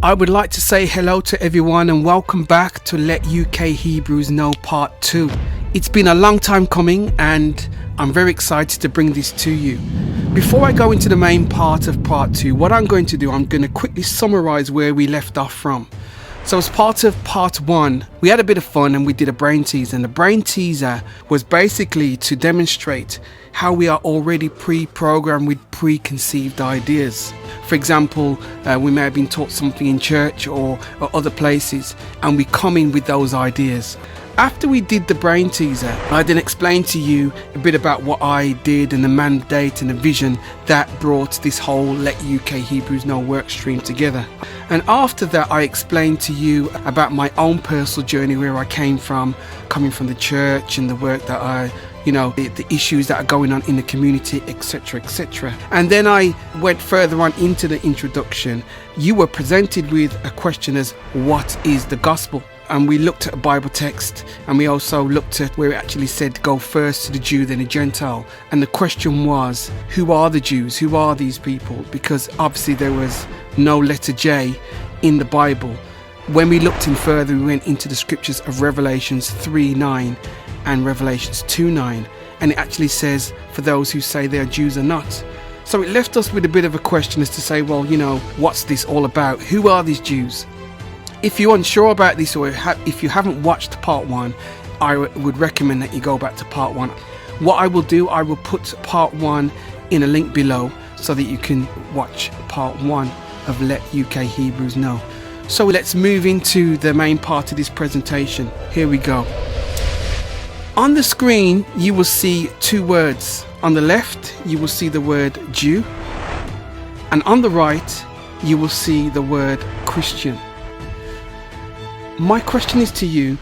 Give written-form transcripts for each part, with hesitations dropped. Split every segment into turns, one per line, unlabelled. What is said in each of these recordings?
I would like to say hello to everyone and welcome back to Let UK Hebrews Know Part 2. It's been a long time coming and I'm very excited to bring this to you. Before I go into the main part of Part 2, what I'm going to do, I'm going to quickly summarize where we left off from. So as part of Part 1, we had a bit of fun and we did a brain teaser. And the brain teaser was basically to demonstrate how we are already pre-programmed with preconceived ideas. For example, we may have been taught something in church or other places and we come in with those ideas. After we did the brain teaser, I then explained to you a bit about what I did and the mandate and the vision that brought this whole Let UK Hebrews Know work stream together. And after that, I explained to you about my own personal journey, where I came from, coming from the church and the work that the issues that are going on in the community, etc., etc. And then I went further on into the introduction. You were presented with a question as, what is the gospel? And we looked at a Bible text, and we also looked at where it actually said go first to the Jew then the Gentile. And the question was, who are the Jews? Who are these people? Because obviously there was no letter J in the Bible. When we looked in further, we went into the scriptures of Revelations 3:9 and Revelations 2:9, and it actually says, for those who say they are Jews or not. So it left us with a bit of a question as to say, well, what's this all about? Who are these Jews? If you're unsure about this, or if you haven't watched Part 1, I would recommend that you go back to Part 1. What I will do, I will put Part 1 in a link below so that you can watch Part 1 of Let UK Hebrews Know. So let's move into the main part of this presentation. Here we go. On the screen, you will see two words. On the left, you will see the word Jew, and on the right, you will see the word Christian. My question is to you,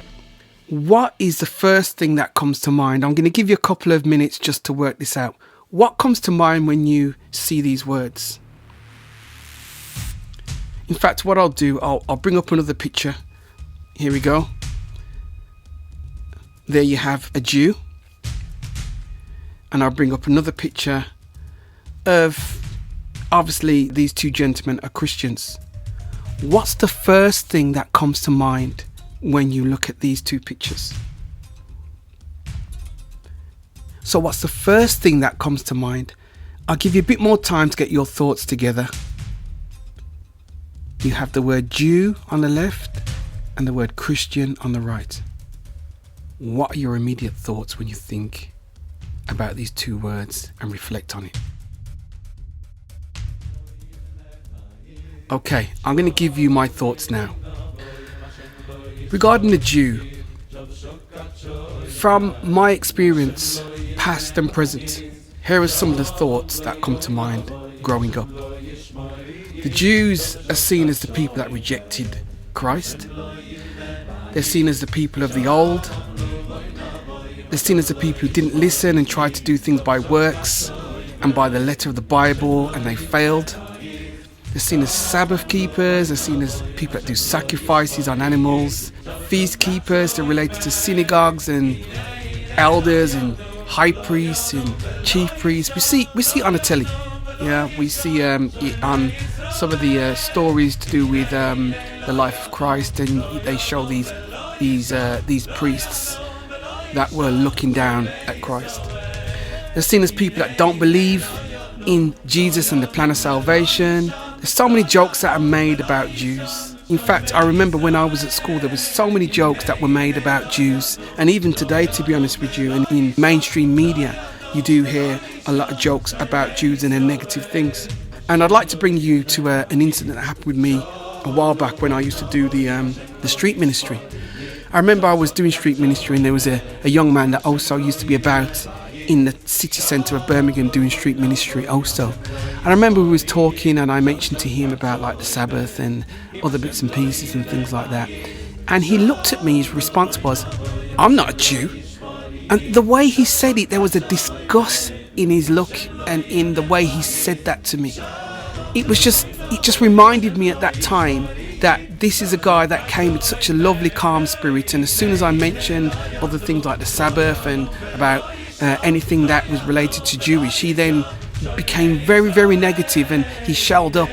what is the first thing that comes to mind? I'm going to give you a couple of minutes just to work this out. What comes to mind when you see these words? In fact, what I'll do, I'll bring up another picture. Here we go. There you have a Jew. And I'll bring up another picture of, obviously, these two gentlemen are Christians. What's the first thing that comes to mind when you look at these two pictures? So what's the first thing that comes to mind? I'll give you a bit more time to get your thoughts together. You have the word Jew on the left and the word Christian on the right. What are your immediate thoughts when you think about these two words and reflect on it? Okay, I'm going to give you my thoughts now. Regarding the Jew, from my experience, past and present, here are some of the thoughts that come to mind growing up. The Jews are seen as the people that rejected Christ. They're seen as the people of the old. They're seen as the people who didn't listen and tried to do things by works and by the letter of the Bible, and they failed. They're seen as Sabbath keepers. They're seen as people that do sacrifices on animals. Feast keepers. They're related to synagogues and elders and high priests and chief priests. We see it on the telly. Yeah, we see it on some of the stories to do with the life of Christ, and they show these priests that were looking down at Christ. They're seen as people that don't believe in Jesus and the plan of salvation. There's so many jokes that are made about Jews. In fact, I remember when I was at school, there was so many jokes that were made about Jews. And even today, to be honest with you, and in mainstream media, you do hear a lot of jokes about Jews and their negative things. And I'd like to bring you to an incident that happened with me a while back when I used to do the street ministry. I remember I was doing street ministry, and there was a young man that also used to be about in the city centre of Birmingham doing street ministry also. And I remember we was talking, and I mentioned to him about like the Sabbath and other bits and pieces and things like that. And he looked at me, his response was, "I'm not a Jew." And the way he said it, there was a disgust in his look and in the way he said that to me. It just reminded me at that time that this is a guy that came with such a lovely, calm spirit. And as soon as I mentioned other things like the Sabbath and about anything that was related to Jewish, he then became very, very negative and he shelled up.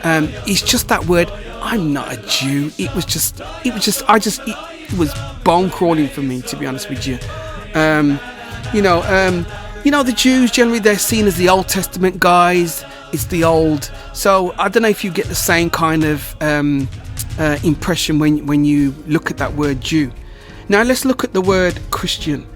It's just that word, I'm not a Jew. It was bone crawling for me, to be honest with you. The Jews generally, they're seen as the Old Testament guys. It's the old. So I don't know if you get the same kind of impression when you look at that word Jew. Now let's look at the word Christian.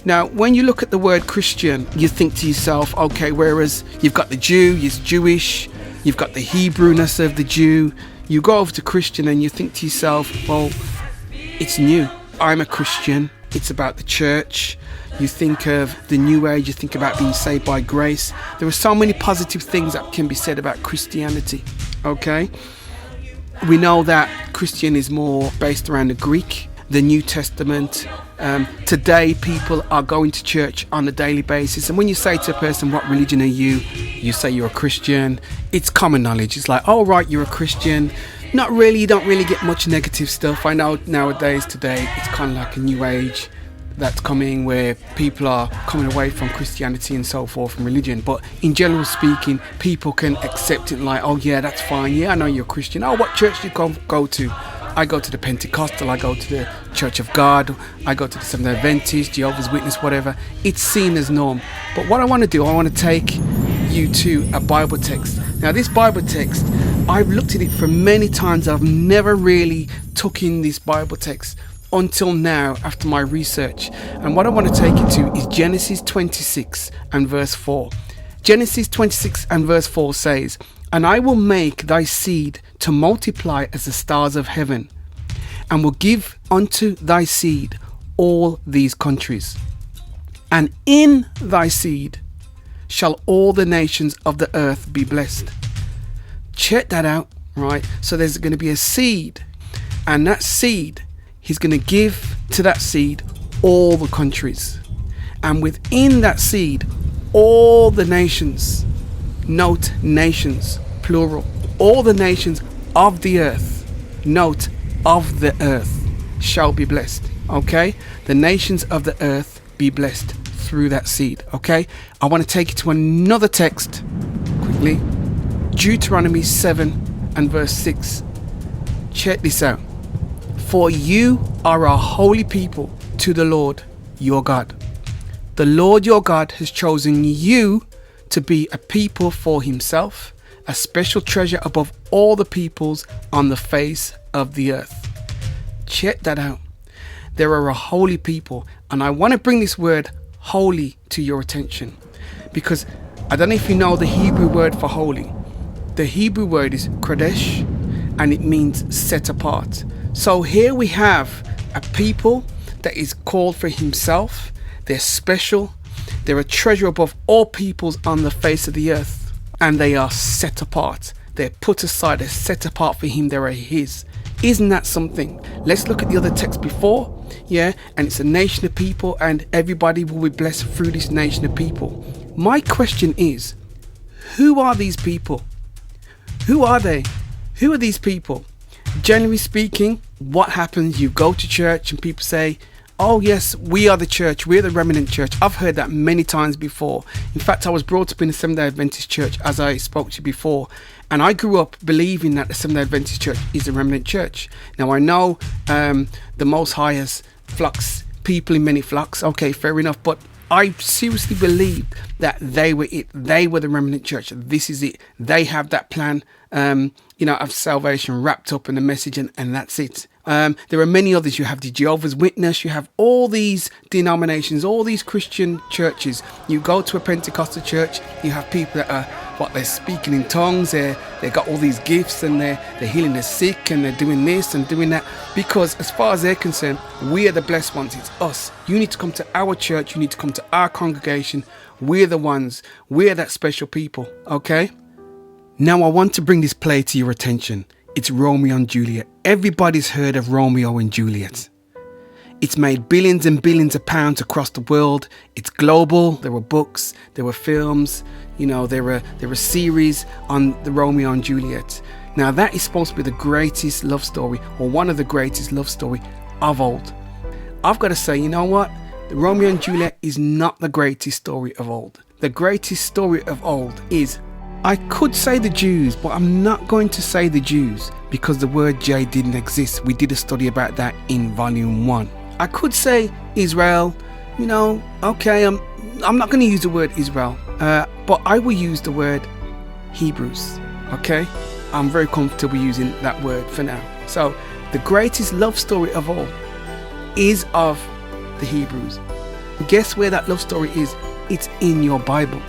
Now, when you look at the word Christian, you think to yourself, okay, whereas you've got the Jew, it's Jewish, you've got the Hebrewness of the Jew, you go over to Christian and you think to yourself, well, it's new. I'm a Christian. It's about the church. You think of the new age, you think about being saved by grace. There are so many positive things that can be said about Christianity, okay? We know that Christian is more based around the Greek, the New Testament. Today, people are going to church on a daily basis. And when you say to a person, what religion are you? You say you're a Christian. It's common knowledge. It's like, oh, right, you're a Christian. Not really, you don't really get much negative stuff. I know nowadays, today, it's kind of like a new age that's coming where people are coming away from Christianity and so forth, from religion. But in general speaking, people can accept it like, oh yeah, that's fine. Yeah, I know you're a Christian. Oh, what church do you go to? I go to the Pentecostal, I go to the Church of God, I go to the Seventh-day Adventist, Jehovah's Witness, whatever. It's seen as norm. But what I want to do, I want to take you to a Bible text. Now this Bible text, I've looked at it for many times. I've never really took in this Bible text until now after my research. And what I want to take you to is Genesis 26 and verse 4. Genesis 26 and verse 4 says, "And I will make thy seed to multiply as the stars of heaven, and will give unto thy seed all these countries. And in thy seed shall all the nations of the earth be blessed." Check that out, right? So there's going to be a seed, and that seed, he's going to give to that seed all the countries. And within that seed, all the nations, note nations, plural, all the nations of the earth, note of the earth, shall be blessed. Okay, the nations of the earth be blessed through that seed. Okay, I want to take you to another text quickly. Deuteronomy 7 and verse 6. Check this out. "For you are a holy people to the Lord your God. The Lord your God has chosen you to be a people for himself, a special treasure above all the peoples on the face of the earth." Check that out. There are a holy people, and I want to bring this word holy to your attention, because I don't know if you know the Hebrew word for holy. The Hebrew word is Kodesh, and it means set apart. So here we have a people that is called for himself. They're special. They're a treasure above all peoples on the face of the earth, and they are set apart. They're put aside. They're set apart for him. They are his. Isn't that something? Let's look at the other text before. Yeah, and it's a nation of people, and everybody will be blessed through this nation of people. My question is, who are these people? Who are they? Who are these people? Generally speaking, what happens? You go to church and people say, oh yes, we are the church, we're the remnant church. I've heard that many times before. In fact, I was brought up in the Seventh-day Adventist church, as I spoke to you before, and I grew up believing that the Seventh-day Adventist church is a remnant church. Now I know the Most High has flocks, people in many flocks, okay, fair enough, but I seriously believed that they were it. They were the remnant church. This is it. They have that plan, of salvation wrapped up in the message, and that's it. There are many others. You have the Jehovah's Witness. You have all these denominations, all these Christian churches. You go to a Pentecostal church, you have people that are, they're speaking in tongues. They got all these gifts, and they're healing the sick, and they're doing this and doing that. Because as far as they're concerned, we are the blessed ones. It's us. You need to come to our church. You need to come to our congregation. We're the ones. We're that special people. Okay? Now I want to bring this play to your attention. It's Romeo and Juliet. Everybody's heard of Romeo and Juliet. It's made billions and billions of pounds across the world. It's global. There were books, there were films, there were series on the Romeo and Juliet. Now that is supposed to be the greatest love story, or one of the greatest love story of old. I've got to say, you know what? The Romeo and Juliet is not the greatest story of old. The greatest story of old is I could say the Jews, but I'm not going to say the Jews because the word J didn't exist. We did a study about that in volume 1. I could say Israel, okay, I'm not going to use the word Israel, but I will use the word Hebrews, okay? I'm very comfortable using that word for now. So the greatest love story of all is of the Hebrews. Guess where that love story is? It's in your Bible.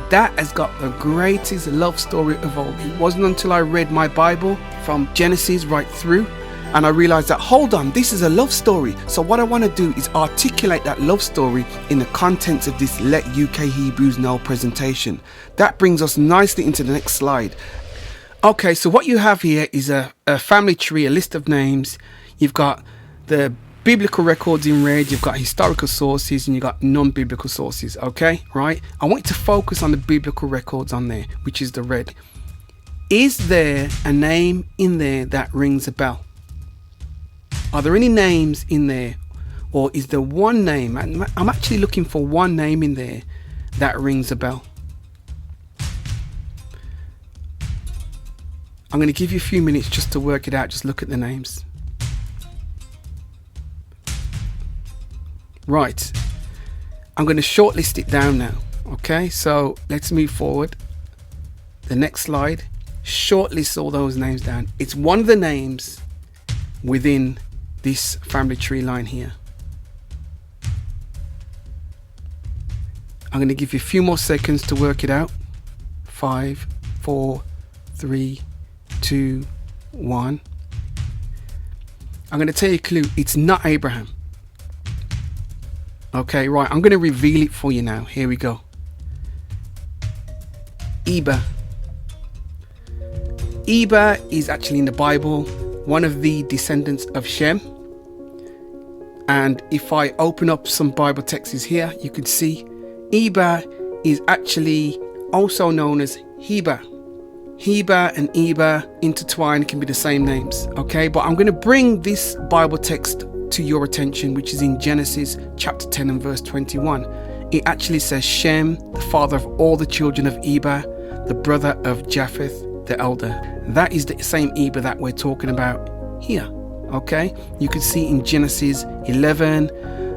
That has got the greatest love story of all. It wasn't until I read my Bible from Genesis right through and I realized that, hold on, this is a love story. So what I want to do is articulate that love story in the contents of this Let UK Hebrews Know presentation. That brings us nicely into the next slide. Okay, so what you have here is a family tree, a list of names. You've got the biblical records in red, you've got historical sources, and you've got non-biblical sources, okay? Right? I want you to focus on the biblical records on there, which is the red. Is there a name in there that rings a bell? Are there any names in there? Or is there one name? I'm actually looking for one name in there that rings a bell. I'm going to give you a few minutes just to work it out. Just look at the names. Right, I'm going to shortlist it down now. Okay, so let's move forward. The next slide, shortlist all those names down. It's one of the names within this family tree line here. I'm going to give you a few more seconds to work it out. 5, 4, 3, 2, 1. I'm going to tell you a clue. It's not Abraham. Okay, right, I'm going to reveal it for you now. Here we go. Eber. Eber is actually in the Bible one of the descendants of Shem. And if I open up some Bible texts here, you could see Eber is actually also known as Heber. Heber and Eber intertwined, can be the same names. Okay, but I'm going to bring this Bible text to your attention, which is in Genesis chapter 10 and verse 21. It actually says Shem, the father of all the children of Eber, the brother of Japheth, the elder. That is the same Eber that we're talking about here. Okay, you can see in Genesis 11,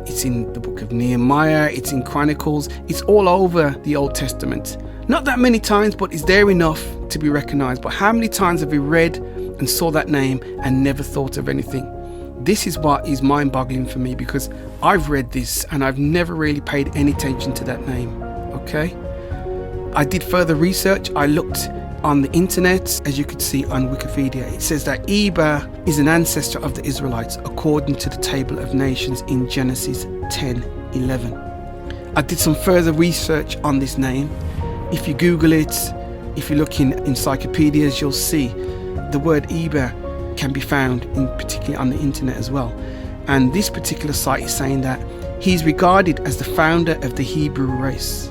it's in the book of Nehemiah, it's in Chronicles, it's all over the Old Testament. Not that many times, but it's there enough to be recognized. But how many times have we read and saw that name and never thought of anything? This is what is mind-boggling for me, because I've read this and I've never really paid any attention to that name. Okay, I did further research. I looked on the internet, as you could see on Wikipedia. It says that Eber is an ancestor of the Israelites according to the Table of Nations in Genesis 10:11. I did some further research on this name. If you Google it, if you look in encyclopedias, you'll see the word Eber can be found particularly on the internet as well. And this particular site is saying that he's regarded as the founder of the Hebrew race.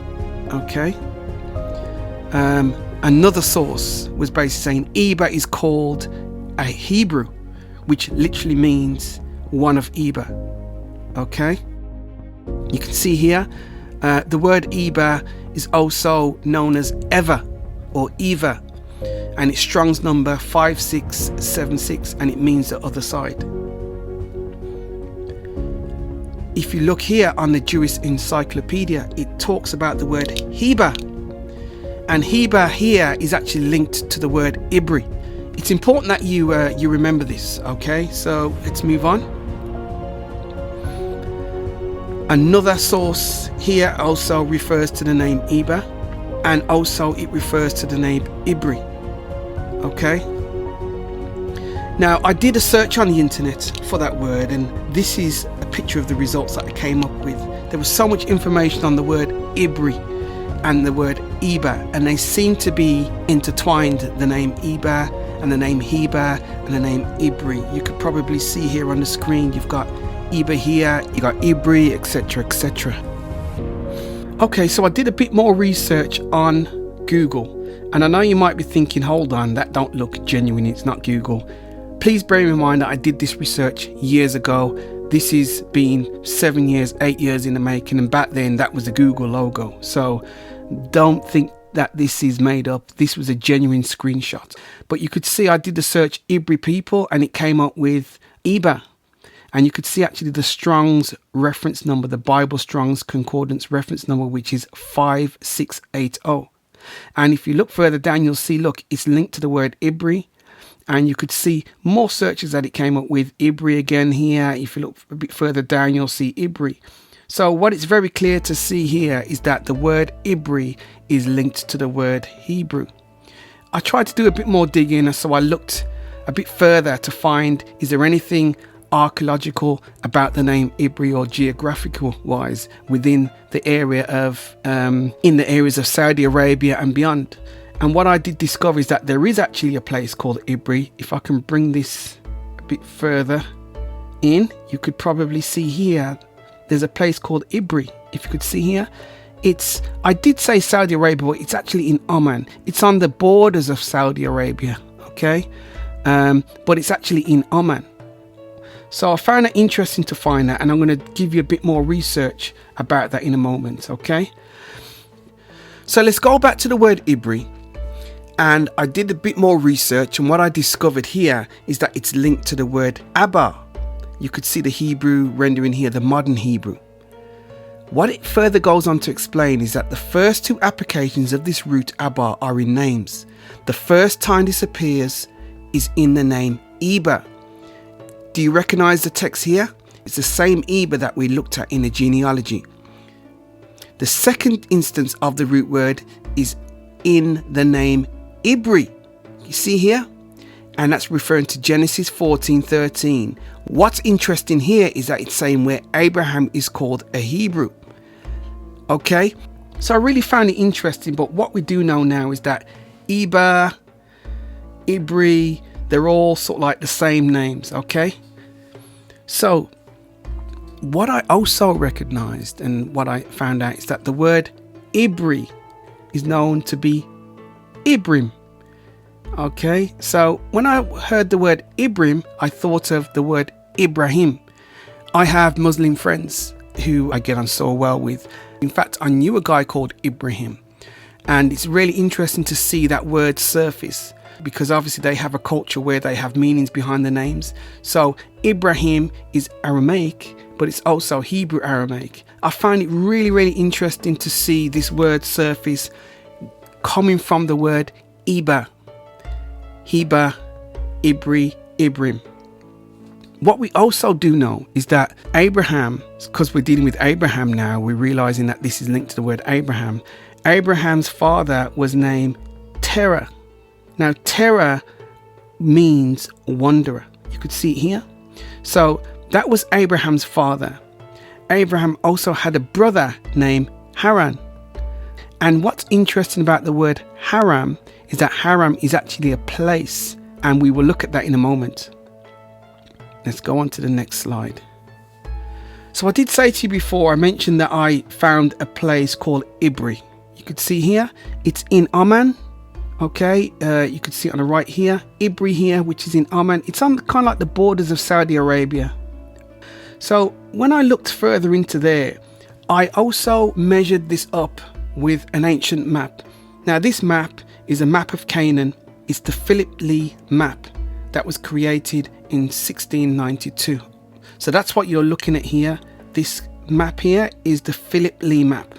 Okay. Another source was basically saying Eber is called a Hebrew, which literally means one of Eber. Okay. You can see here the word Eber is also known as Ever or Eva, and it's Strong's number 5676, and it means the other side. If you look here on the Jewish encyclopedia, it talks about the word Heber, and Heber here is actually linked to the word Ibri. It's important that you remember this. Okay, so let's move on. Another source here also refers to the name Eber, and also it refers to the name Ibri. Okay. Now, I did a search on the internet for that word, and this is a picture of the results that I came up with. There was so much information on the word Ibri and the word Eber, and they seem to be intertwined, the name Eber and the name Heber and the name Ibri. You could probably see here on the screen, you've got Eber here, you got Ibri, etc, etc. Okay, so I did a bit more research on Google, and I know you might be thinking, hold on, that don't look genuine, it's not Google. Please bear in mind that I did this research years ago. This has been 7 years, 8 years in the making, and back then that was the Google logo. So don't think that this is made up. This was a genuine screenshot. But you could see I did the search Ibri people and it came up with Iba. And you could see actually the Strong's reference number, the Bible Strong's Concordance reference number, which is 5680. And if you look further down, you'll see, look, it's linked to the word Ibri. And you could see more searches that it came up with. Ibri again here. If you look a bit further down, you'll see Ibri. So what it's very clear to see here is that the word Ibri is linked to the word Hebrew. I tried to do a bit more digging, so I looked a bit further to find, is there anything archaeological about the name Ibri or geographical wise within the area of, in the areas of Saudi Arabia and beyond. And what I did discover is that there is actually a place called Ibri. If I can bring this a bit further in, you could probably see here, there's a place called Ibri. If you could see here, I did say Saudi Arabia, but it's actually in Oman. It's on the borders of Saudi Arabia, okay? But it's actually in Oman. So I found it interesting to find that, and I'm going to give you a bit more research about that in a moment, okay? So let's go back to the word Ibri. And I did a bit more research, and what I discovered here is that it's linked to the word Abba. You could see the Hebrew rendering here, the modern Hebrew. What it further goes on to explain is that the first two applications of this root Abba are in names. The first time this appears is in the name Eber. Do you recognize the text here? It's the same Eber that we looked at in the genealogy. The second instance of the root word is in the name Ibri. You see here? And that's referring to Genesis 14:13. What's interesting here is that it's saying where Abraham is called a Hebrew. Okay, so I really found it interesting, but what we do know now is that Eber, Ibri, they're all sort of like the same names, okay? So what I also recognized and what I found out is that the word Ibri is known to be Ibrim. Okay, so when I heard the word Ibrim, I thought of the word Ibrahim. I have Muslim friends who I get on so well with. In fact, I knew a guy called Ibrahim, and it's really interesting to see that word surface because obviously they have a culture where they have meanings behind the names. So Ibrahim is Aramaic, but it's also Hebrew Aramaic. I find it really, really interesting to see this word surface coming from the word Iba. Heba, Ibri, Ibrim. What we also do know is that Abraham, because we're dealing with Abraham now, we're realizing that this is linked to the word Abraham. Abraham's father was named Terah. Now, Terah means wanderer. You could see it here. So that was Abraham's father. Abraham also had a brother named Haran. And what's interesting about the word Haram is that Haram is actually a place, and we will look at that in a moment. Let's go on to the next slide. So I did say to you before, I mentioned that I found a place called Ibri. You could see here, it's in Oman. Okay, you could see it on the right here, Ibri here, which is in Oman. It's on kind of like the borders of Saudi Arabia. So when I looked further into there, I also measured this up with an ancient map. Now this map is a map of Canaan. It's the Philip Lee map that was created in 1692. So that's what you're looking at here. This map here is the Philip Lee map.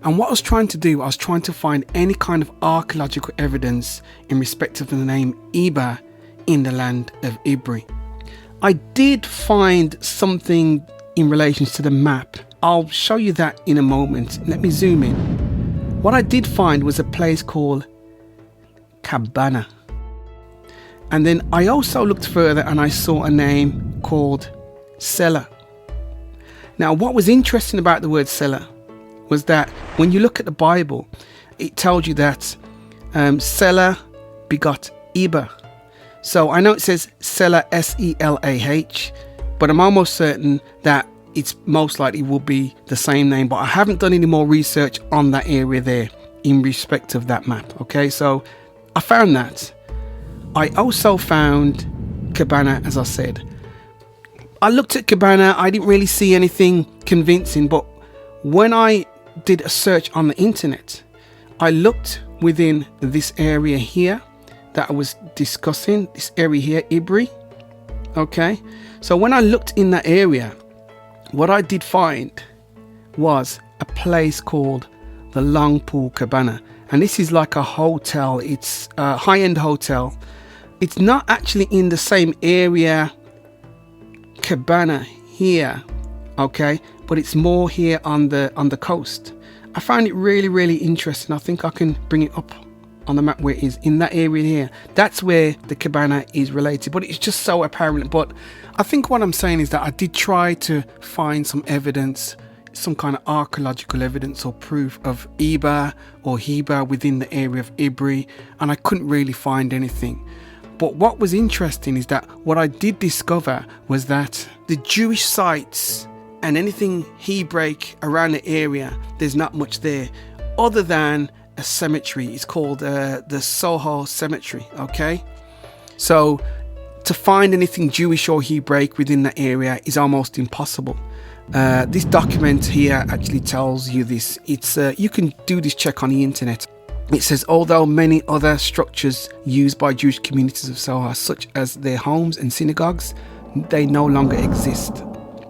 And what I was trying to do, I was trying to find any kind of archaeological evidence in respect of the name Eber in the land of Ibri. I did find something in relation to the map. I'll show you that in a moment. Let me zoom in. What I did find was a place called Cabana. And then I also looked further and I saw a name called Sela. Now, what was interesting about the word Sela was that when you look at the Bible, it tells you that Sela begot Eber. So I know it says Selah, S-E-L-A-H, but I'm almost certain that it's most likely will be the same name, but I haven't done any more research on that area there in respect of that map. Okay, so I found that. I also found Cabana, as I said. I looked at Cabana, I didn't really see anything convincing, but when I did a search on the internet, I looked within this area here that I was discussing, this area here, Ibri. Okay, so when I looked in that area, what I did find was a place called the Long Pool Cabana, and this is like a hotel. It's a high-end hotel. It's not actually in the same area cabana here, okay, but it's more here on the coast. I found it really interesting. I think I can bring it up on the map where it is in that area here. That's where the cabana is related, but it's just so apparent. But I think what I'm saying is that I did try to find some evidence, some kind of archaeological evidence or proof of Iba or Hiba within the area of Ibri, and I couldn't really find anything. But what was interesting is that what I did discover was that the Jewish sites and anything Hebraic around the area, there's not much there other than a cemetery. It's called the Soho Cemetery, okay? So to find anything Jewish or Hebraic within that area is almost impossible. This document here actually tells you this. It's you can do this check on the internet. It says, although many other structures used by Jewish communities of Soho, such as their homes and synagogues, they no longer exist.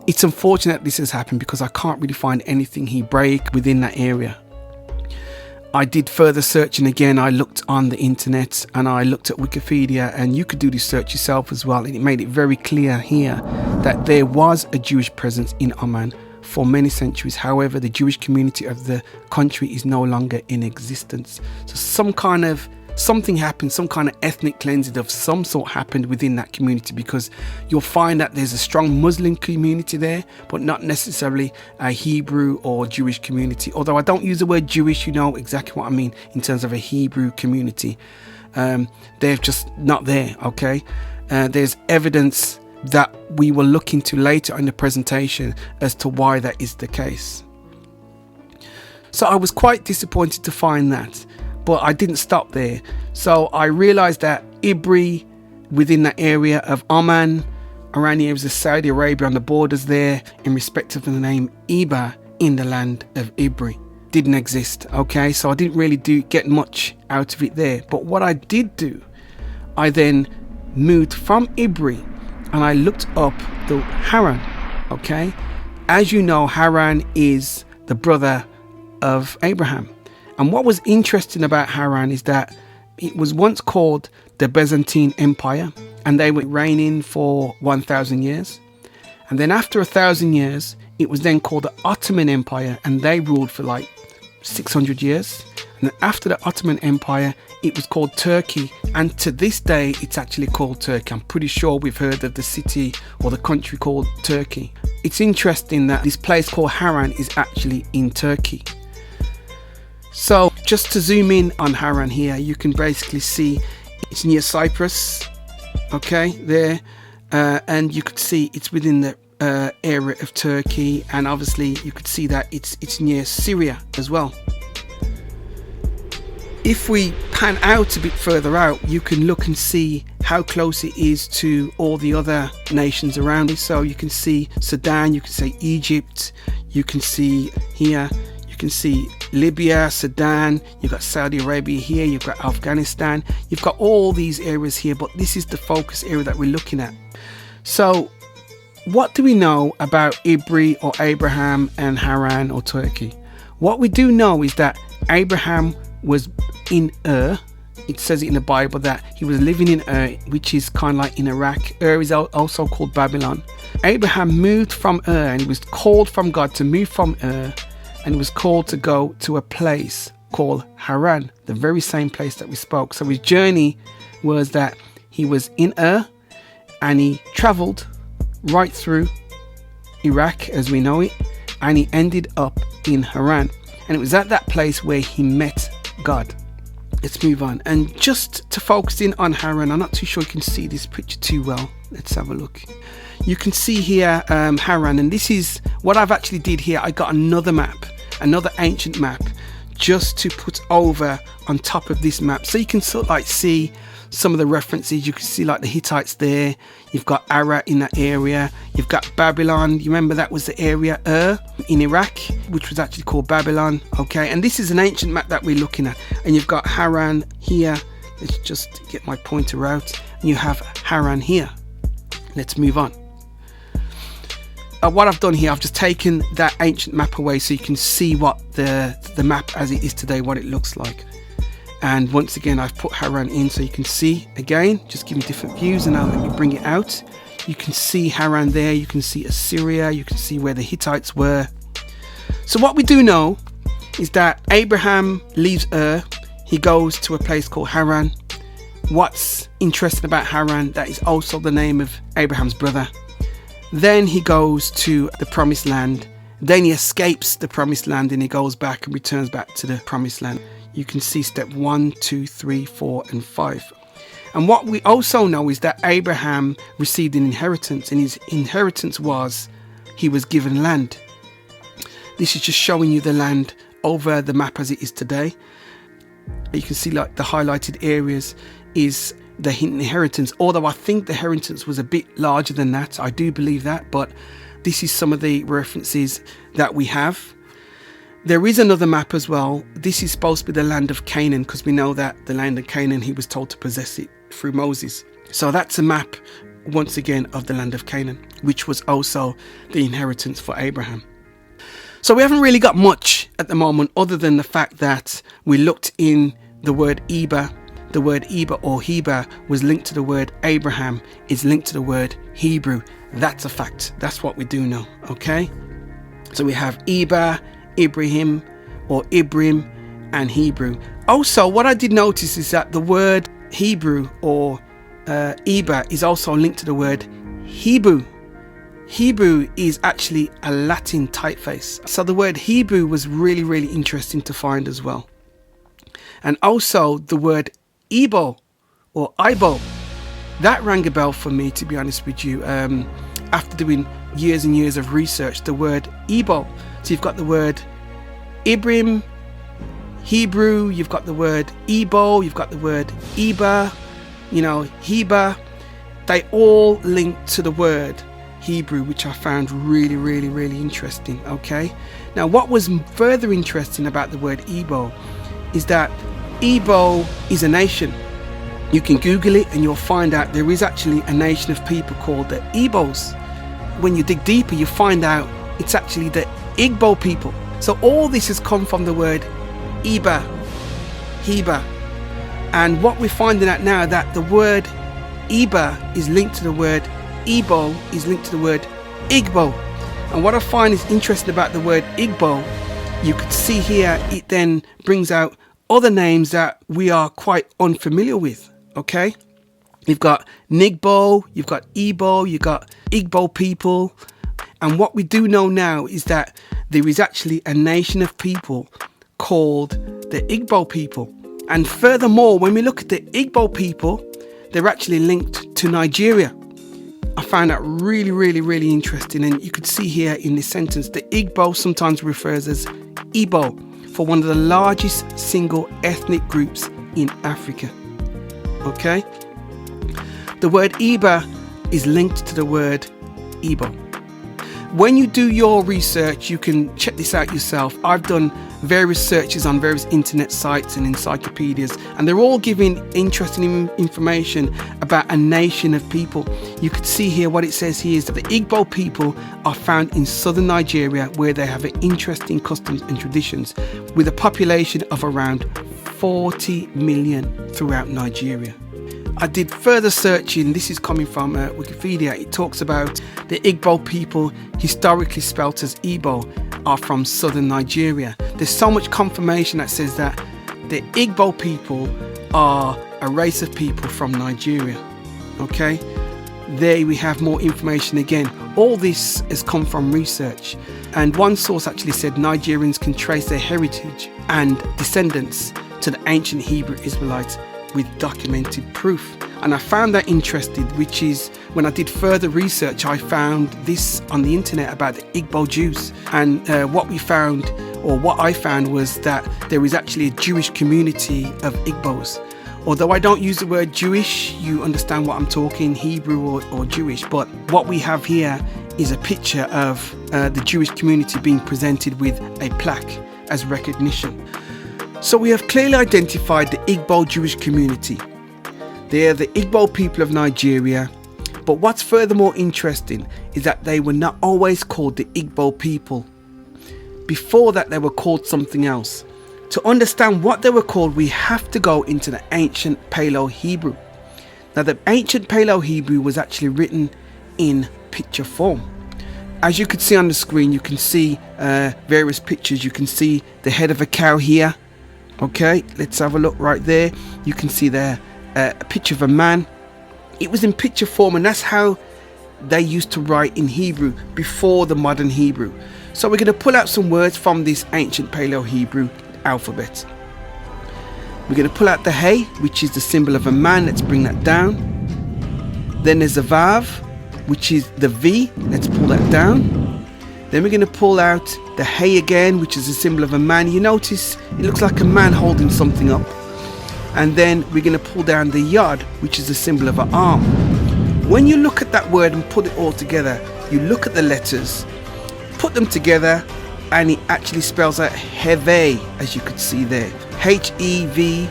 It's unfortunate this has happened because I can't really find anything Hebraic within that area. I did further searching again. I looked on the internet and I looked at Wikipedia, and you could do this search yourself as well, and it made it very clear here that there was a Jewish presence in Oman for many centuries. However, the Jewish community of the country is no longer in existence. So something happened, some kind of ethnic cleansing of some sort happened within that community, because you'll find that there's a strong Muslim community there, but not necessarily a Hebrew or Jewish community. Although I don't use the word Jewish, you know exactly what I mean in terms of a Hebrew community. They're just not there, okay? There's evidence that we will look into later in the presentation as to why that is the case. So I was quite disappointed to find that, but I didn't stop there. So I realized that Ibri, within that area of Oman, around the areas of Saudi Arabia on the borders there, in respect of the name Iba in the land of Ibri, didn't exist. Okay, so I didn't really get much out of it there. But what I did do, I then moved from Ibri and I looked up the Haran. Okay, as you know, Haran is the brother of Abraham. And what was interesting about Haran is that it was once called the Byzantine Empire, and they were reigning for 1,000 years. And then after 1,000 years, it was then called the Ottoman Empire, and they ruled for like 600 years. And then after the Ottoman Empire, it was called Turkey. And to this day, it's actually called Turkey. I'm pretty sure we've heard of the city or the country called Turkey. It's interesting that this place called Haran is actually in Turkey. So just to zoom in on Haran here, you can basically see it's near Cyprus, okay, there, and you could see it's within the area of Turkey, and obviously you could see that it's near Syria as well. If we pan out a bit further out, you can look and see how close it is to all the other nations around it. So you can see Sudan, you can see Egypt, you can see here, you can see Libya, Sudan, you've got Saudi Arabia here, you've got Afghanistan, you've got all these areas here, but this is the focus area that we're looking at. So what do we know about Ibri or Abraham and Haran or Turkey? What we do know is that Abraham was in Ur. It says it in the Bible that he was living in Ur, which is kind of like in Iraq. Ur is also called Babylon. Abraham moved from Ur, and he was called from God to move from Ur, and he was called to go to a place called Haran, the very same place that we spoke. So his journey was that he was in Ur, and he traveled right through Iraq as we know it, and he ended up in Haran. And it was at that place where he met God. Let's move on. And just to focus in on Haran, I'm not too sure you can see this picture too well. Let's have a look. You can see here Haran, and this is what I've actually did here. I got another map, another ancient map, just to put over on top of this map, so you can sort of like see some of the references. You can see like the Hittites there. You've got Arat in that area. You've got Babylon. You remember that was the area in Iraq, which was actually called Babylon. Okay, and this is an ancient map that we're looking at. And you've got Haran here. Let's just get my pointer out. And you have Haran here. Let's move on. What I've done here, I've just taken that ancient map away so you can see what the map as it is today, what it looks like. And once again, I've put Haran in so you can see again, just giving different views. And now let me bring it out. You can see Haran there, you can see Assyria, you can see where the Hittites were. So what we do know is that Abraham leaves Ur, he goes to a place called Haran. What's interesting about Haran, that is also the name of Abraham's brother. Then he goes to the promised land. Then he escapes the promised land and he goes back and returns back to the promised land. You can see step 1, 2, 3, 4 and 5. And what we also know is that Abraham received an inheritance, and his inheritance was he was given land. This is just showing you the land over the map as it is today. You can see like the highlighted areas is the inheritance, although I think the inheritance was a bit larger than that. I do believe that, but this is some of the references that we have. There is another map as well. This is supposed to be the land of Canaan, because we know that the land of Canaan, he was told to possess it through Moses. So that's a map, once again, of the land of Canaan, which was also the inheritance for Abraham. So we haven't really got much at the moment other than the fact that we looked in the word Eber. The word Eber or Heber was linked to the word Abraham, is linked to the word Hebrew. That's a fact. That's what we do know. Okay. So we have Eber, Ibrahim or Ibrim and Hebrew. Also, what I did notice is that the word Hebrew or Eber is also linked to the word Hebrew. Hebrew is actually a Latin typeface. So the word Hebrew was really, really interesting to find as well. And also the word Ebo or Ibo, that rang a bell for me, to be honest with you. After doing years and years of research, the word Ebo. So you've got the word Ibrim, Hebrew, you've got the word Ebo, you've got the word Eber, Heber. They all link to the word Hebrew, which I found really, really, really interesting. Okay. Now, what was further interesting about the word Ebo is that Ebo is a nation. You can Google it and you'll find out there is actually a nation of people called the Igbos. When you dig deeper, you find out it's actually the Igbo people. So all this has come from the word Eber, Heber. And what we're finding out now, that the word Eber is linked to the word Ebo, is linked to the word Igbo. And what I find is interesting about the word Igbo, you could see here, it then brings out other names that we are quite unfamiliar with. Okay, you've got Nigbo, you've got Ebo, you've got Igbo people. And what we do know now is that there is actually a nation of people called the Igbo people. And furthermore, when we look at the Igbo people, they're actually linked to Nigeria. I found that really, really, really interesting. And you could see here in this sentence, the Igbo sometimes refers as Igbo for one of the largest single ethnic groups in Africa. Okay? The word Eber is linked to the word Igbo. When you do your research, you can check this out yourself. I've done various searches on various internet sites and encyclopedias, and they're all giving interesting information about a nation of people. You could see here what it says here is that the Igbo people are found in southern Nigeria, where they have interesting customs and traditions, with a population of around 40 million throughout Nigeria. I did further searching. This is coming from Wikipedia. It talks about the Igbo people, historically spelt as Igbo, are from southern Nigeria. There's so much confirmation that says that the Igbo people are a race of people from Nigeria. Okay, there we have more information again. All this has come from research, and one source actually said Nigerians can trace their heritage and descendants to the ancient Hebrew Israelites with documented proof. And I found that interesting, which is when I did further research, I found this on the internet about the Igbo Jews. And what I found was that there is actually a Jewish community of Igbos. Although I don't use the word Jewish, you understand what I'm talking, Hebrew or Jewish. But what we have here is a picture of the Jewish community being presented with a plaque as recognition. So we have clearly identified the Igbo Jewish community. They are the Igbo people of Nigeria. But what's furthermore interesting is that they were not always called the Igbo people. Before that, they were called something else. To understand what they were called, we have to go into the ancient Paleo-Hebrew. Now, the ancient Paleo-Hebrew was actually written in picture form. As you can see on the screen, you can see various pictures. You can see the head of a cow here. Okay, let's have a look right there. You can see there a picture of a man. It was in picture form, and that's how they used to write in Hebrew before the modern Hebrew. So we're going to pull out some words from this ancient Paleo-Hebrew alphabet. We're going to pull out the Hey, which is the symbol of a man. Let's bring that down. Then there's a Vav, which is the V. Let's pull that down. Then we're going to pull out the Hey again, which is a symbol of a man. You notice it looks like a man holding something up. And then we're going to pull down the Yod, which is a symbol of an arm. When you look at that word and put it all together, you look at the letters, put them together, and it actually spells out Hevey, as you could see there. H-E-V-H-E-Y.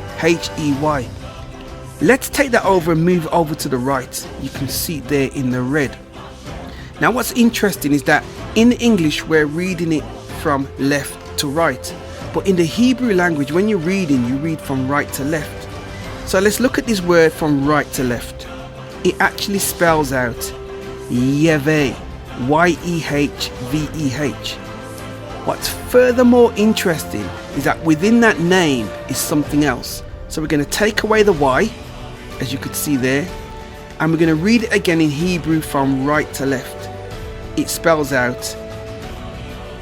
Let's take that over and move over to the right. You can see it there in the red. Now what's interesting is that in English we're reading it from left to right. But in the Hebrew language, when you're reading, you read from right to left. So let's look at this word from right to left. It actually spells out Yeveh, Y-E-H-V-E-H. What's furthermore interesting is that within that name is something else. So we're going to take away the Y, as you could see there, and we're going to read it again in Hebrew from right to left. It spells out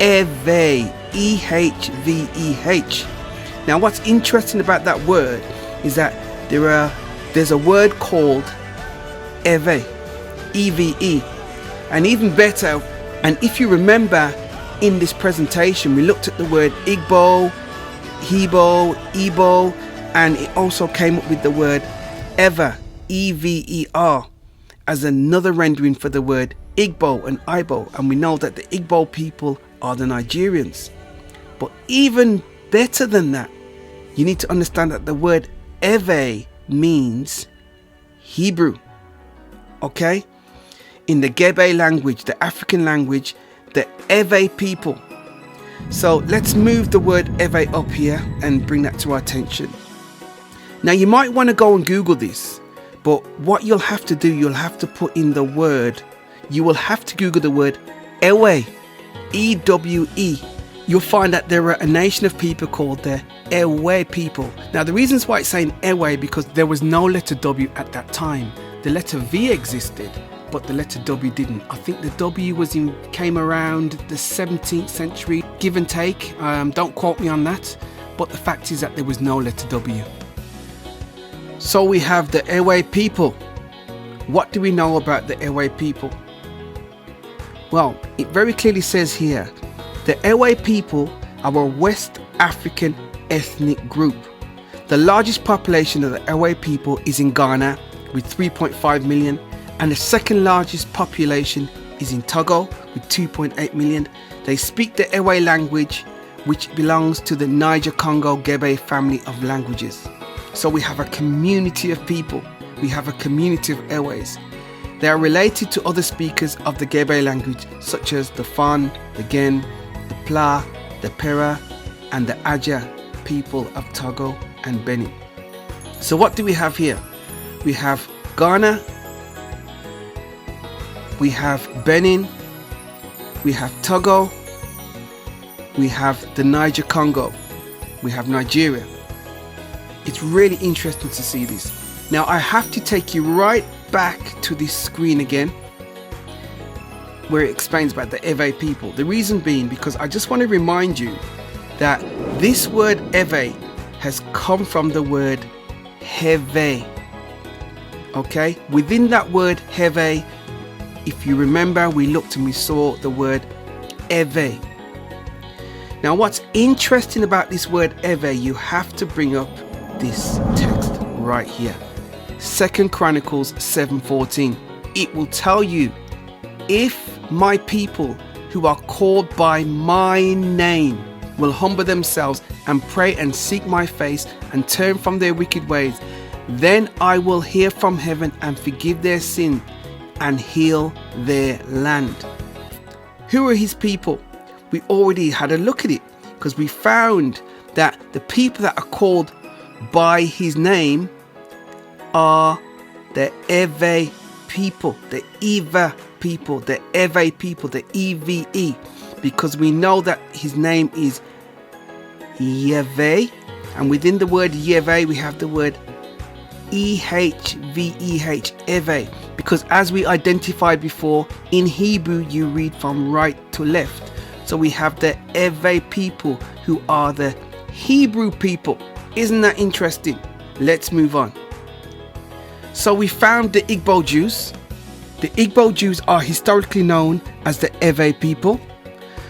Eveh, E-H-V-E-H. Now what's interesting about that word is that there's a word called Eve, E-V-E, and even better, and if you remember in this presentation we looked at the word Igbo, Hebo, Igbo, and it also came up with the word Ever, E-V-E-R, as another rendering for the word Igbo and Ibo, and we know that the Igbo people are the Nigerians. But even better than that, you need to understand that the word Eve means Hebrew. Okay? In the Gebe language, the African language, the Ewe people. So let's move the word Ewe up here and bring that to our attention. Now you might want to go and Google this, but what you'll have to do, you'll have to put in the word, you will have to Google the word Ewe, E-W-E. You'll find that there are a nation of people called the Ewe people. Now the reasons why it's saying Ewe, because there was no letter W at that time. The letter V existed, but the letter W didn't. I think the W came around the 17th century, give and take. Don't quote me on that, but the fact is that there was no letter W. So we have the Ewe people. What do we know about the Ewe people? Well, it very clearly says here, the Ewe people are a West African ethnic group. The largest population of the Ewe people is in Ghana with 3.5 million, and the second largest population is in Togo with 2.8 million. They speak the Ewe language, which belongs to the Niger-Congo Gebe family of languages. So we have a community of people. We have a community of Ewes. They are related to other speakers of the Gebe language, such as the Fon, the Gen, the Pla, the Pera, and the Aja people of Togo and Benin. So what do we have here? We have Ghana, we have Benin, we have Togo, we have the Niger-Congo, we have Nigeria. It's really interesting to see this. Now I have to take you right back to this screen again, where it explains about the Ewe people. The reason being because I just want to remind you that this word Ewe has come from the word Heve. Okay, within that word Heve, if you remember, we looked and we saw the word Ewe. Now what's interesting about this word Ewe, you have to bring up this text right here. 2 Chronicles 7:14. It will tell you, if my people who are called by my name will humble themselves and pray and seek my face and turn from their wicked ways, then I will hear from heaven and forgive their sin and heal their land. Who are his people? We already had a look at it, because we found that the people that are called by his name are the Eve people, the Eva people, the Eve people, the EVE, because we know that his name is Yahweh, and within the word Yahweh we have the word EHVEH, Eve, because as we identified before, in Hebrew you read from right to left. So we have the Eve people who are the Hebrew people. Isn't that interesting? Let's move on. So we found the Igbo Jews. The Igbo Jews are historically known as the Eve people.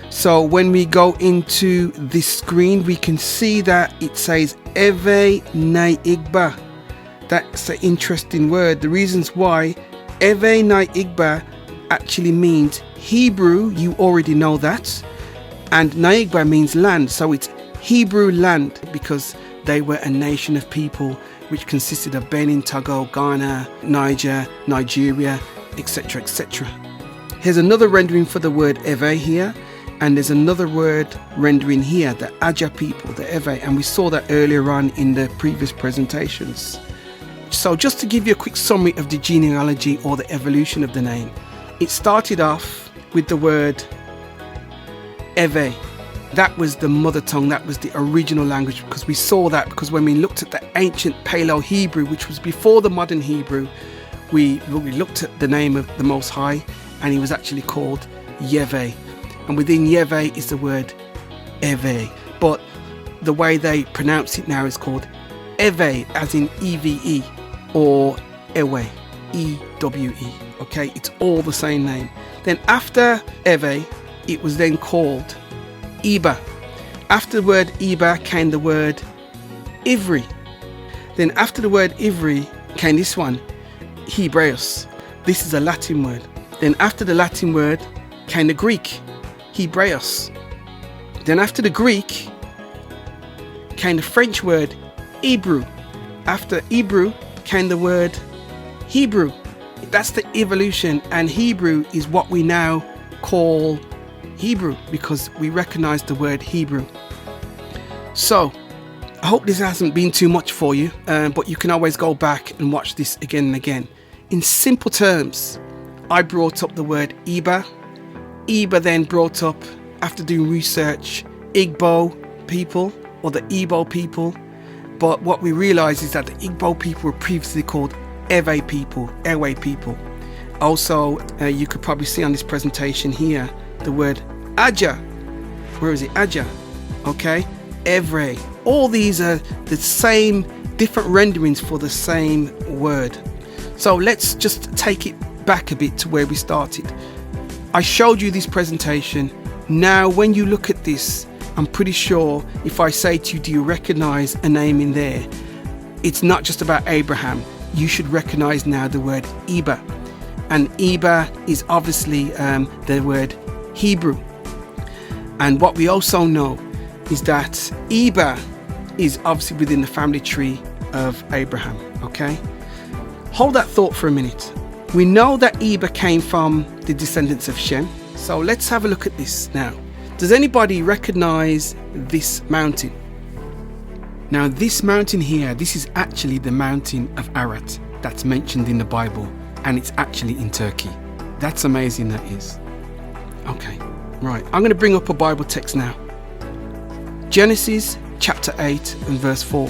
So when we go into this screen, we can see that it says Eve na Igba. That's an interesting word. The reasons why Eve na Igba actually means Hebrew, you already know that. And Naigba means land. So it's Hebrew land, because they were a nation of people which consisted of Benin, Togo, Ghana, Niger, Nigeria, etc., etc. Here's another rendering for the word Eve here, and there's another word rendering here, the Aja people, the Eve, and we saw that earlier on in the previous presentations. So just to give you a quick summary of the genealogy or the evolution of the name, it started off with the word Eve. That was the mother tongue, that was the original language, because we saw that, because when we looked at the ancient Paleo-Hebrew, which was before the modern Hebrew, we looked at the name of the Most High, and he was actually called Yahweh. And within Yahweh is the word Eve. But the way they pronounce it now is called Eve, as in EVE, or Ewe, EWE. Okay, it's all the same name. Then after Eve, it was then called Iba. After the word Iba came the word Ivri. Then after the word Ivri came this one, Hebraeus. This is a Latin word. Then after the Latin word came the Greek, Hebraeus. Then after the Greek came the French word Hebrew. After Hebrew came the word Hebrew. That's the evolution, and Hebrew is what we now call Hebrew, because we recognize the word Hebrew. So I hope this hasn't been too much for you, but you can always go back and watch this again and again. In simple terms, I brought up the word Iba. Iba then brought up, after doing research, Igbo people, or the Igbo people. But what we realize is that the Igbo people were previously called Ewe people, Ewe people. Also, you could probably see on this presentation here the word Aja. Where is it? Aja. Okay. Evre. All these are the same, different renderings for the same word. So let's just take it back a bit to where we started. I showed you this presentation. Now, when you look at this, I'm pretty sure if I say to you, do you recognize a name in there? It's not just about Abraham. You should recognize now the word Iba. And Iba is obviously the word Hebrew. And what we also know is that Iba is obviously within the family tree of Abraham. Okay, hold that thought for a minute. We know that Iba came from the descendants of Shem. So let's have a look at this now. Does anybody recognize this mountain? Now this mountain here, this is actually the mountain of Ararat that's mentioned in the Bible, and it's actually in Turkey. That's amazing, that is. Okay, right, I'm going to bring up a Bible text now. Genesis chapter 8 and verse 4.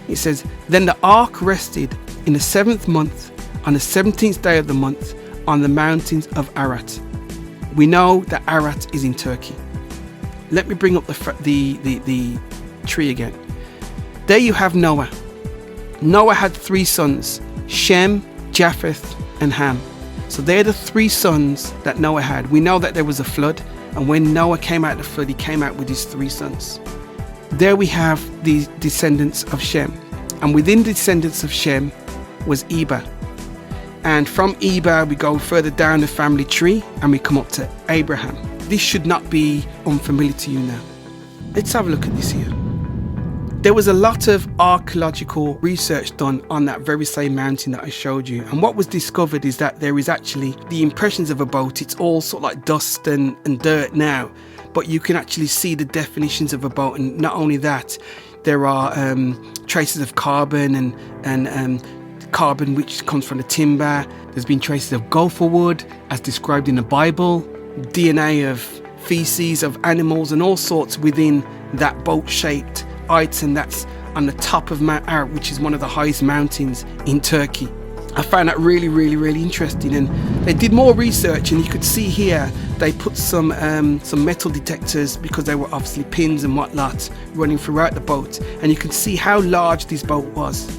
It says, "Then the ark rested in the 7th month, on the 17th day of the month, on the mountains of Ararat." We know that Ararat is in Turkey. Let me bring up the tree again. There you have Noah. Noah had 3 sons, Shem, Japheth, and Ham. So they're the 3 sons that Noah had. We know that there was a flood, and when Noah came out of the flood, he came out with his 3 sons. There we have the descendants of Shem. And within the descendants of Shem was Eber. And from Eber, we go further down the family tree and we come up to Abraham. This should not be unfamiliar to you now. Let's have a look at this here. There was a lot of archaeological research done on that very same mountain that I showed you. And what was discovered is that there is actually the impressions of a boat. It's all sort of like dust and dirt now, but you can actually see the definitions of a boat. And not only that, there are traces of carbon and carbon which comes from the timber. There's been traces of gopher wood as described in the Bible, DNA of feces of animals and all sorts within that boat-shaped item that's on the top of Mount Ararat, which is one of the highest mountains in Turkey. I found that really, really, really interesting, and they did more research, and you could see here they put some metal detectors, because there were obviously pins and whatnot running throughout the boat, and you can see how large this boat was.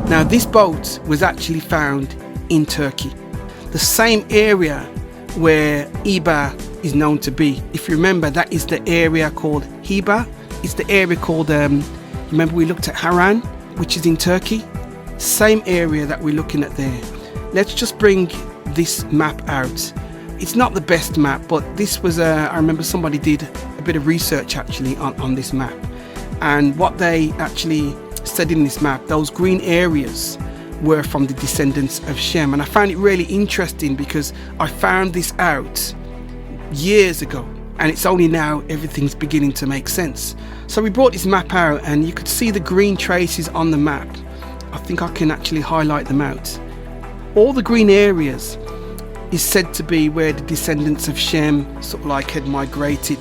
Now this boat was actually found in Turkey, the same area where Eber is known to be. If you remember, that is the area called Heba. It's the area called, remember we looked at Haran, which is in Turkey? Same area that we're looking at there. Let's just bring this map out. It's not the best map, but this was, I remember somebody did a bit of research actually on this map. And what they actually said in this map, those green areas were from the descendants of Shem. And I found it really interesting because I found this out years ago. And it's only now everything's beginning to make sense. So we brought this map out and you could see the green traces on the map. I think I can actually highlight them out. All the green areas is said to be where the descendants of Shem sort of like had migrated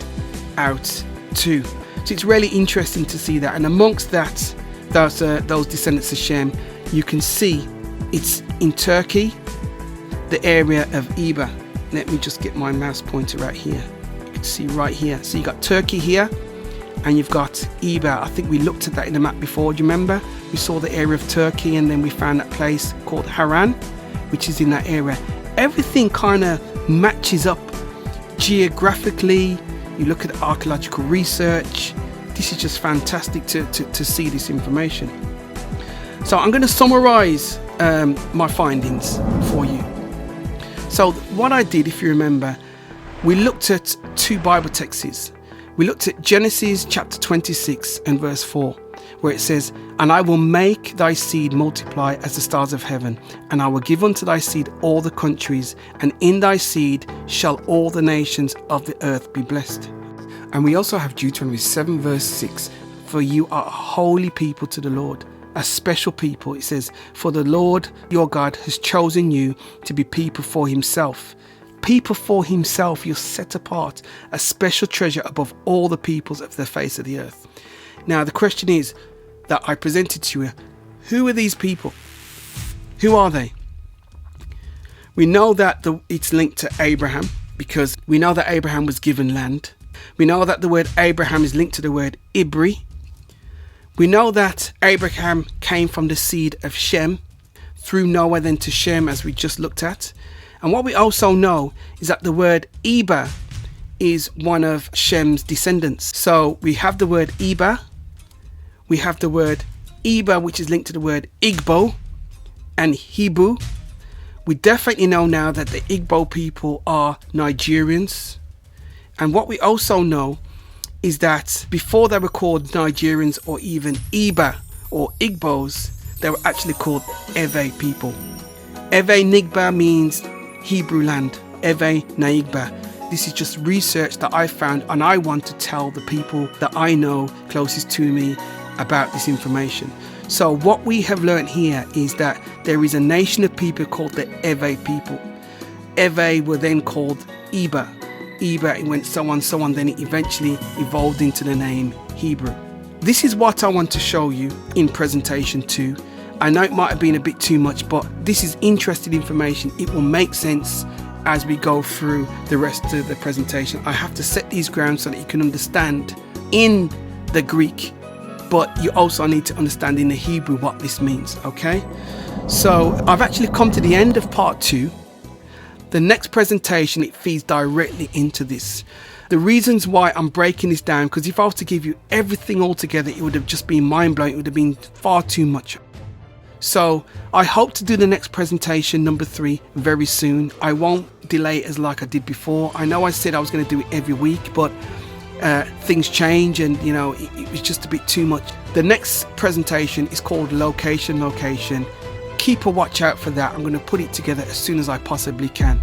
out to. So it's really interesting to see that. And amongst that, those descendants of Shem, you can see it's in Turkey, the area of Eber. Let me just get my mouse pointer right here. See right here, so you got Turkey here and you've got Eber. I think we looked at that in the map before. Do you remember? We saw the area of Turkey and then we found that place called Haran, which is in that area. Everything kind of matches up geographically. You look at archaeological research. This is just fantastic to see this information. So I'm going to summarize my findings for you. So what I did, if you remember, we looked at two Bible texts. We looked at Genesis chapter 26 and verse 4, where it says, "And I will make thy seed multiply as the stars of heaven, and I will give unto thy seed all the countries, and in thy seed shall all the nations of the earth be blessed." And we also have Deuteronomy 7 verse 6, "For you are a holy people to the Lord, a special people." It says, "For the Lord your God has chosen you to be people for himself." People for himself, you're set apart, a special treasure above all the peoples of the face of the earth. Now the question is that I presented to you, who are these people? Who are they? We know that it's linked to Abraham, because we know that Abraham was given land. We know that the word Abraham is linked to the word Ibri. We know that Abraham came from the seed of Shem, through Noah then to Shem, as we just looked at. And what we also know is that the word Eber is one of Shem's descendants. So we have the word Eber, we have the word Eber, which is linked to the word Igbo and Hebrew. We definitely know now that the Igbo people are Nigerians. And what we also know is that before they were called Nigerians or even Eber or Igbos, they were actually called Ewe people. Ewe Nigba means Hebrew land. Ewe Naigba. This is just research that I found, and I want to tell the people that I know closest to me about this information. So what we have learned here is that there is a nation of people called the Ewe people. Ewe were then called Eber. Eber, it went so on, then it eventually evolved into the name Hebrew. This is what I want to show you in presentation 2. I know it might have been a bit too much, but this is interesting information. It will make sense as we go through the rest of the presentation. I have to set these grounds so that you can understand in the Greek, but you also need to understand in the Hebrew what this means, okay? So I've actually come to the end of part 2. The next presentation, it feeds directly into this. The reasons why I'm breaking this down, because if I was to give you everything all together, it would have just been mind-blowing. It would have been far too much. So I hope to do the next presentation, number 3, very soon. I won't delay it as like I did before. I know I said I was going to do it every week, but things change, and you know, it was just a bit too much. The next presentation is called Location. Keep a watch out for that. I'm going to put it together as soon as I possibly can.